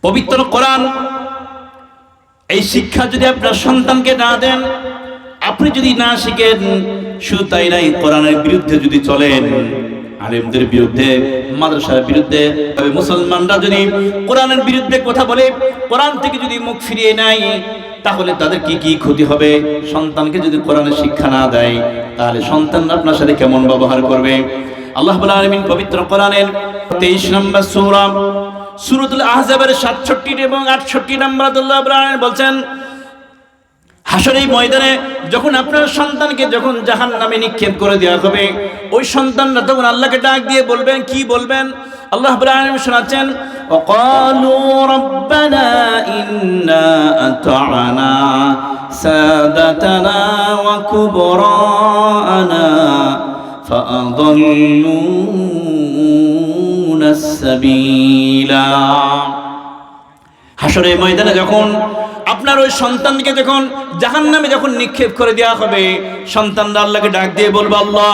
পবিত্র কোরআন এই শিক্ষা যদি আপনার সন্তানকে না দেন, আপনি যদি না শিখেন, শুধু তাই নাই, কোরআনের বিরুদ্ধে যদি চলেন, আলেমদের বিরুদ্ধে, মাদ্রাসার বিরুদ্ধে, তবে মুসলমানরা যদি কোরআনের বিরুদ্ধে কথা বলে, কোরআন থেকে যদি মুখ ফিরিয়ে নেয়, তাহলে তাদের কি কি ক্ষতি হবে। সন্তানকে যদি কোরআনের শিক্ষা না দেয়, তাহলে সন্তান আপনার সাথে কেমন ব্যবহার করবে। আল্লাহ রাব্বুল আলামিন পবিত্র কোরআনের 23 নম্বর সূরা সূরাতুল আহজাবের 67 এবং 68 নম্বর আল্লাহ রাব্বুল আলামিন বলছেন, হাসরের ময়দানে যখন আপনার সন্তানকে যখন জাহান্নামে নিক্ষেপ করে দেওয়া হবে, ওই সন্তানরা তখন আল্লাহকে ডাক দিয়ে বলবেন, কি বলবেন? আল্লাহ রাব্বুল আলামিন শোনাচ্ছেন, ওয়াকালু রাব্বানা ইন্না আতা'না সাদাতানা ওয়া কুবরানা ফাআদাল্লুনা আস-সাবিলা। হাসরের ময়দানে যখন আপনার ওই সন্তানকে যখন জাহান্নামে যখন নিক্ষেপ করে দেওয়া হবে, সন্তানরা আল্লাহকে ডাক দিয়ে বলবে, আল্লাহ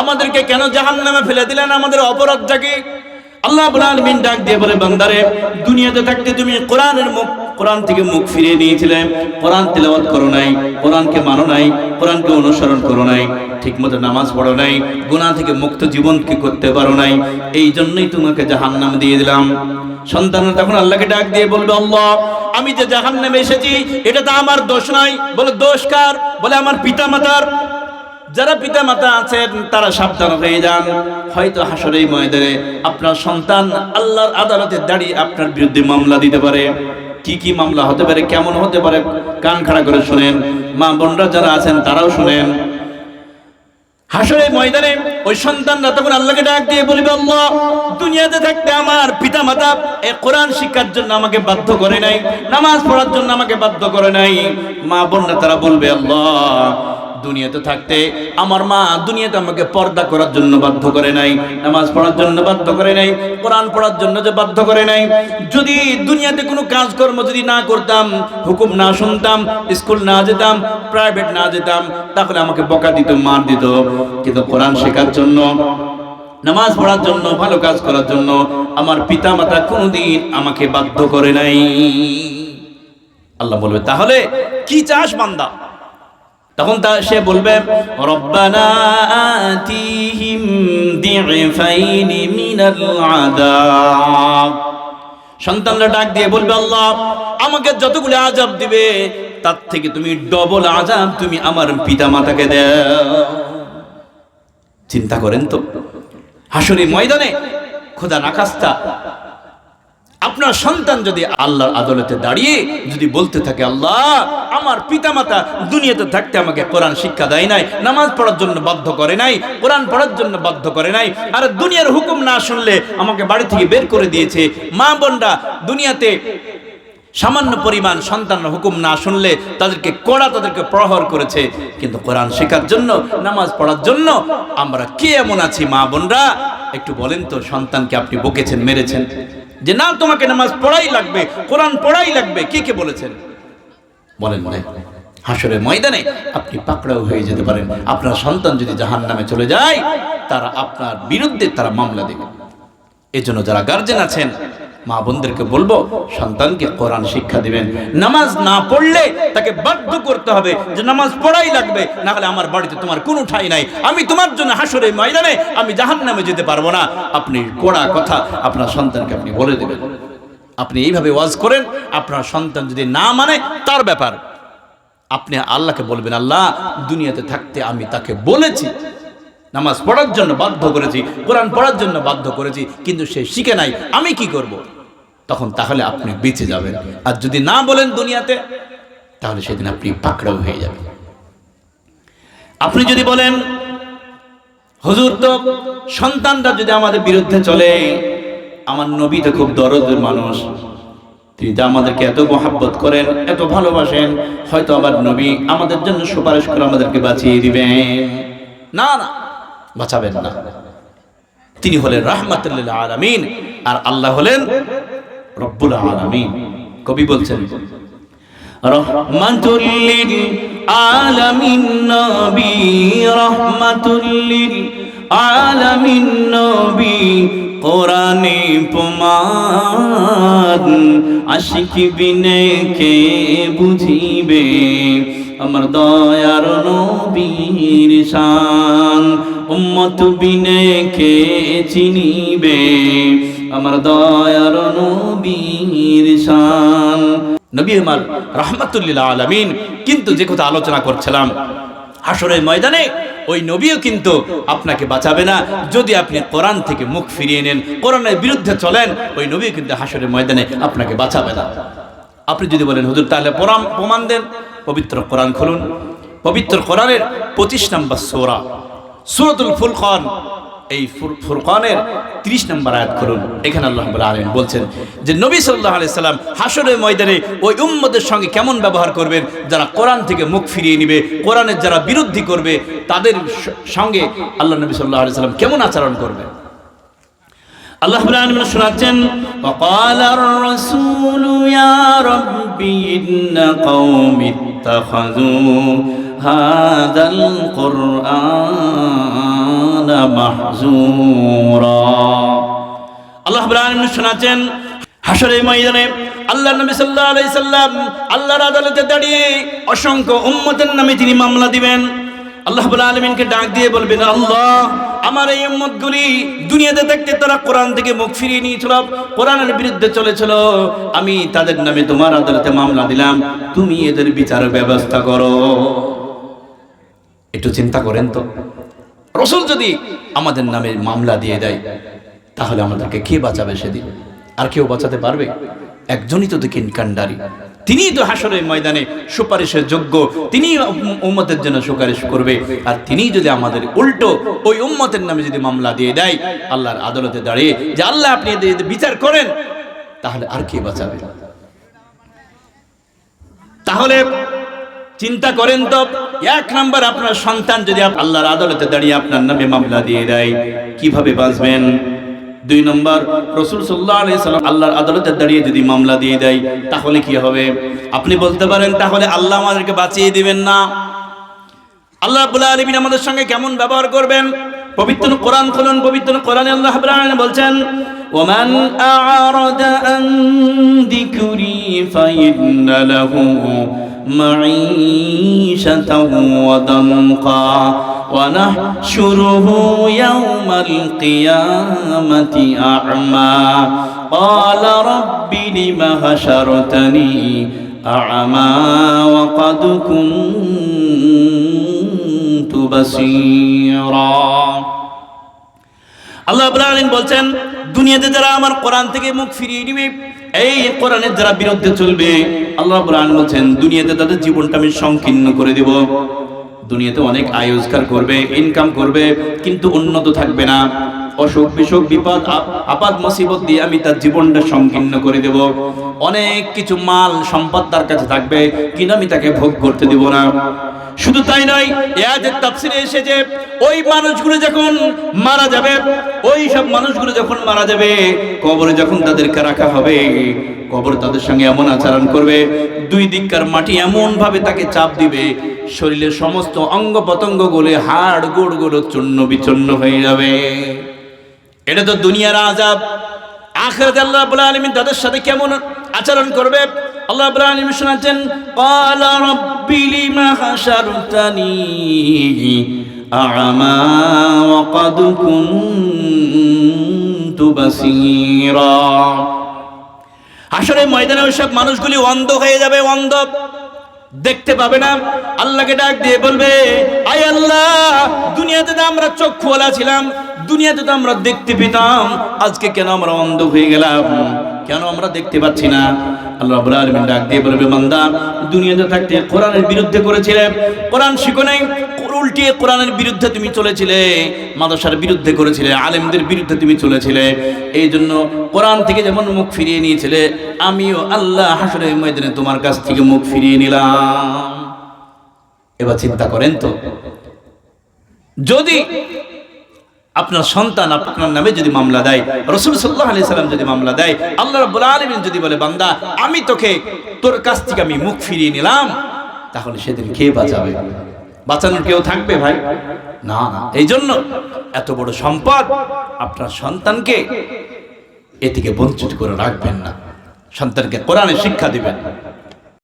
আমাদেরকে কেন জাহান্নামে ফেলে দিলেন, আমাদের অপরাধটা কি? আল্লাহ রাব্বুল আলামিন ডাক দিয়ে বলে, বান্দারে, দুনিয়াতে থাকতে তুমি কোরআন থেকে মুখ ফিরিয়ে নিয়েছিলে, কোরআন তেলাওয়াত করো নাই, কোরআনকে মানো নাই, কোরআনকে অনুসরণ করো নাই, ঠিকমতো নামাজ পড়ো নাই, গুনাহ থেকে মুক্ত জীবনকে করতে পারো নাই, এই জন্যই তোমাকে জাহান্নাম দিয়ে দিলাম। সন্তানরা তখন আল্লাহকে ডাক দিয়ে বলবে, আল্লাহ আমি যে জাহান্নামে এসেছি এটা তো আমার দোষ নয়। বলে, দোষ কার? বলে, আমার পিতা মাতার। যারা পিতা মাতা আছেন তারা সাবধান হয়ে যান, হয়তো হাসরের ময়দানে আপনার সন্তান আল্লাহর আদালতে দাঁড়িয়ে আপনার বিরুদ্ধে মামলা দিতে পারে। কি কি মামলা হতে পারে, কেমন হতে পারে, কান খাড়া করে শুনেন, মা বোনরা যারা আছেন তারাও শুনেন। হাসরের ময়দানে ওই সন্তানরা তখন আল্লাহকে ডাক দিয়ে বলবে, আল্লাহ দুনিয়াতে থাকতে আমার পিতা মাতা এই কোরআন শিক্ষার জন্য আমাকে বাধ্য করে নাই, নামাজ পড়ার জন্য আমাকে বাধ্য করে নাই। মা বোনরা তারা বলবে, আল্লাহ দুনিয়াতে থাকতে আমার মা দুনিয়াতে আমাকে পর্দা করার জন্য বাধ্য করে নাই, নামাজ পড়ার জন্য বাধ্য করে নাই, কোরআন পড়ার জন্য যে বাধ্য করে নাই। যদি দুনিয়াতে কোনো কাজকর্ম যদি না করতাম, হুকুম না শুনতাম, স্কুল না যেতাম, প্রাইভেট না যেতাম, তাহলে আমাকে বকা দিত, মার দিত। কিন্তু কোরআন শেখার জন্য, নামাজ পড়ার জন্য, ভালো কাজ করার জন্য আমার পিতা মাতা কোনোদিন আমাকে বাধ্য করে নাই। আল্লাহ বলবে, তাহলে কি চাস বান্দা? তখন সে বলবে, রব্বানা আতিহিম দি'ফাইনি মিনাল আযাব। সন্তানরা ডাক দিয়ে বলবে, আল্লাহ আমাকে যতগুলো আযাব দিবে তার থেকে তুমি ডবল আযাব তুমি আমার পিতা মাতাকে দাও। চিন্তা করেন তো, হাসরের ময়দানে খোদা নাখাস্তা আপনার সন্তান যদি আল্লাহর আদালতে দাঁড়িয়ে যদি বলতে থাকে, আল্লাহ আমার পিতামাতা দুনিয়াতে থাকতে আমাকে কোরআন শিক্ষা দেয় নাই, নামাজ পড়ার জন্য বাধ্য করে নাই, কোরআন পড়ার জন্য বাধ্য করে নাই, আর দুনিয়ার হুকুম না শুনলে আমাকে বাড়ি থেকে বের করে দিয়েছে। মা বোনরা দুনিয়াতে সামান্য পরিমাণ সন্তানের হুকুম না শুনলে তাদেরকে প্রহর করেছে, কিন্তু কোরআন শেখার জন্য, নামাজ পড়ার জন্য আমরা কে এমন আছি? মা বোনরা একটু বলেন তো, সন্তানকে আপনি বকেছেন, মেরেছেন যে না তোমাকে নামাজ পড়াই লাগবে, কোরআন পড়াই লাগবে, কে কে বলেছেন? বলেন না। হাসরের ময়দানে আপনি পাকড়াও হয়ে যেতে পারেন। আপনার সন্তান যদি জাহান্নামে চলে যায়, তারা আপনার বিরুদ্ধে তারা মামলা দেবে। এজন্য যারা গার্জেন আছেন, মা বোনদেরকে বলবো, সন্তানকে কোরআন শিক্ষা দিবেন। নামাজ না পড়লে তাকে বাধ্য করতে হবে যে নামাজ পড়াই লাগবে, না হলে আমার বাড়িতে তোমার কোনো ঠাঁই নাই, আমি তোমার জন্য হাসরের ময়দানে আমি জাহান্নামে যেতে পারবো না। আপনি কড়া কথা আপনার সন্তানকে আপনি বলে দেবেন। আপনি এইভাবে ওয়াজ করেন, আপনার সন্তান যদি না মানে তার ব্যাপার, আপনি আল্লাহকে বলবেন, আল্লাহ দুনিয়াতে থাকতে আমি তাকে বলেছি, নামাজ পড়ার জন্য বাধ্য করেছি, কোরআন পড়ার জন্য বাধ্য করেছি, কিন্তু সে শিখে নাই, আমি কি করব? তখন তাহলে আপনি বেঁচে যাবেন। আর যদি না বলেন দুনিয়াতে, তাহলে সেদিন আপনি পাকড়াও হয়ে যাবেন। আপনি যদি বলেন, হুজুর তো সন্তানরা যদি আমাদের বিরুদ্ধে চলে, আমার নবী তো খুব দরদের মানুষ, তিনি তো আমাদেরকে এত মহাব্বত করেন, এত ভালোবাসেন, হয়তো আবার নবী আমাদের জন্য সুপারিশ করে আমাদেরকে বাঁচিয়ে দিবেন। না না, বাঁচাবেন না। তিনি হলেন রাহমাতুল লিল আলামিন, আর আল্লাহ হলেন রব্বুল আলামিন। কবি বলছেন, রহমাতুল লিল আলামিন নবী, রহমাতুল লিল আলামিন নবী কোরআনে প্রমাণ, আশিক বিনে কে বুঝিবে আমার দয়ার নবীর শান, উম্মত বিনে কে চিনিবে আমার দয়ার নবীর শান। নবী আমার রাহমাতুল লিল আলামিন। কিন্তু যে কথা আলোচনা করছিলাম, হাশরের ময়দানে ওই নবীও কিন্তু আপনাকে বাঁচাবে না যদি আপনি কোরআন থেকে মুখ ফিরিয়ে নেন, কোরআনের বিরুদ্ধে চলেন, ওই নবী কিন্তু হাশরের ময়দানে আপনাকে বাঁচাবে না। আপনি যদি বলেন হুজুর তাহলে প্রমাণ দেন, পবিত্র কোরআন খুলুন, পবিত্র কোরআনের 25 নম্বর সূরা সূরাতুল ফুরকান, এই ফুরকানের 30 নম্বর আয়াত খুলুন। এখানে আল্লাহ রাব্বুল আলামিন বলছেন যে নবী সাল্লাল্লাহু আলাইহি সাল্লাম হাশরের ময়দানে ওই উম্মতের সঙ্গে কেমন ব্যবহার করবেন, যারা কোরআন থেকে মুখ ফিরিয়ে নেবে, কোরআনের যারা বিরোধী করবে, তাদের সঙ্গে আল্লাহ নবী সাল্লাল্লাহু আলাইহি সাল্লাম কেমন আচরণ করবেন। আল্লাহ রাব্বুল আলামিন শোনাচ্ছেন, ওয়াকালার রাসূলু ইয়া রাব্বি ইন্না কওমি ইত্তাখাযু হাযাল কুরআন মাহজুরা। আল্লাহ রাব্বুল আলামিন শোনাচ্ছেন, হাশরের ময়দানে আল্লাহ নবী সাল্লাল্লাহু আলাইহি সাল্লাম আল্লাহর আদালতে দাঁড়িয়ে অসংখ্য উম্মতের নামে তিনি মামলা দিবেন। আল্লাহ রাব্বুল আলামিনকে ডাক দিয়ে বলবেন, আল্লাহ আমার এই উম্মতগুলি দুনিয়াতে থাকতে তারা কোরআন থেকে মুখ ফিরিয়ে নিয়েছিল, কোরআনের বিরুদ্ধে চলেছিল, আমি তাদের নামে তোমার আদালতে মামলা দিলাম, তুমি এদের বিচার ব্যবস্থা করো। একটু চিন্তা করেন তো, রাসূল যদি আমাদের নামে মামলা দিয়ে দেয় তাহলে আমাদেরকে কে বাঁচাবে সেদিন? আর কেউ বাঁচাতে পারবে? একজনই তো দেখেন কান্ডারি, তিনিই তো হাশরের ময়দানে সুপারিশের যোগ্য, তিনি উম্মতের জন্য সুপারিশ করবে। আর তিনি যদি আমাদের উল্টো ওই উম্মতের নামে যদি মামলা দিয়ে দেয় আল্লাহর আদালতে দাঁড়িয়ে যে আল্লাহ আপনি এদের বিচার করেন, তাহলে আর কে বাঁচাবে? তাহলে চিন্তা করেন তো, এক নাম্বার আপনার সন্তান যদি আল্লাহর আদালতে দাঁড়িয়ে আপনার নামে মামলা দিয়ে দেয়, কিভাবে বাঁচবেন? 2 নম্বর, রাসূল সাল্লাল্লাহু আলাইহি সাল্লাম আল্লাহর আদালতে দাঁড়িয়ে যদি মামলা দিয়ে দেয় তাহলে কি হবে? আপনি বলতে পারেন তাহলে আল্লাহ আমাদেরকে বাঁচিয়ে দিবেন না। আল্লাহ রাব্বুল আলামিন আমাদের সঙ্গে কেমন ব্যবহার করবেন? পবিত্র কোরআন খুলুন, পবিত্র কোরআনে আল্লাহ রাব্বুল আলামিন বলছেন, ওমান আ'রাদা আন যিকরি ফাইন্না লাহু মাঈশাতাও ওয়া দানকা ওয়া নাহশুরুহু ইয়াওমাল কিয়ামাতি আ'মা ক্বালা রাব্বি লিমা হাশারতানি আ'মা ওয়া ক্বাদ কুনতু বাসীরা। আল্লাহ রাব্বুল আলামিন বলছেন, দুনিয়াতে যারা আমার কোরআন থেকে মুখ ফিরিয়ে নেবে, এই কোরআনের যারা বিরুদ্ধে চলবে, আল্লাহ রাব্বুল আলামিন বলছেন দুনিয়াতে তাদের জীবনটা আমি সংকীর্ণ করে দেব। দুনিয়াতে অনেক আয় রোজগার করবে, ইনকাম করবে, কিন্তু উন্নত থাকবে না। অসুখ বিসুখ বিপদ আপদ মুসিবত দিয়ে আমি তার জীবনটা সংকীর্ণ করে দেব। অনেক কিছু মাল সম্পদ তার কাছে থাকবে, কিন্তু আমি তাকে ভোগ করতে দেব না। শুধু তাই নয়, আয়াতের তাফসীরে এসেছে ওই মানুষগুলো যখন মারা যাবে, ওই সব মানুষগুলো যখন মারা যাবে, কবরে যখন তাদেরকে রাখা হবে, কবর তাদের সঙ্গে এমন আচরণ করবে, 2 দিককার মাটি এমন ভাবে তাকে চাপ দিবে, শরীরের সমস্ত অঙ্গ প্রত্যঙ্গ গলে হাড় গোড় গোড় চূর্ণ বিচূর্ণ হয়ে যাবে। এটা তো দুনিয়ার আযাব। আখিরাতে আল্লাহ রাব্বুল আলামিন তাদের সাথে কেমন আচরণ করবে আল্লাহ রাব্বুল আলামিন শোনাচ্ছেন, ক্বালা রাব্বি লিমা হাশারতানি আ'মা ওয়া ক্বাদ কুনতু বাসীরা। হাশরের ময়দানে ওই সব মানুষগুলি অন্ধ হয়ে যাবে, অন্ধ, দেখতে পাবে না। আল্লাহকে ডাক দিয়ে বলবে, আয় আল্লাহ, দুনিয়াতে তো আমরা চক্ষুওয়ালা ছিলাম, দুনিয়াতে তো আমরা দেখতে পেতাম, আজকে কেন আমরা অন্ধ হয়ে গেলাম? কেন আমরা দেখতে পাচ্ছি না? আল্লাহ রাব্বুল আলামিন ডাক দিয়ে বলবে, বান্দা, দুনিয়াতে থাকতে কোরআনের বিরুদ্ধে করেছিলে, কোরআন শিখো নাই, উল্টিয়ে কোরআনের বিরুদ্ধে তুমি চলেছিলে, মাদ্রাসার বিরুদ্ধে করেছিলে, আলেমদের বিরুদ্ধে তুমি চলেছিলে, এই জন্য কোরআন থেকে যেমন মুখ ফিরিয়ে নিয়েছিলে, আমিও আল্লাহ হাশরের ময়দানে তোমার কাছ থেকে মুখ ফিরিয়ে নিলাম। এবার চিন্তা করেন তো, যদি আপনার সন্তান আপনার নামে যদি মামলা দেয়, রাসূল সাল্লাল্লাহু আলাইহি সাল্লাম যদি মামলা দেয়, আল্লাহ রাব্বুল আলামিন যদি বলে, বান্দা, আমি তোকে তোর কাছ থেকে আমি মুখ ফিরিয়ে নিলাম, তাহলে সেদিন কে বাঁচাবে? বাঁচানোর কেউ থাকবে ভাই? না না, এই জন্য এত বড় সম্পদ আপনার সন্তানকে এ থেকে বঞ্চিত করে রাখবেন না। সন্তানকে কোরআনের শিক্ষা দিবেন।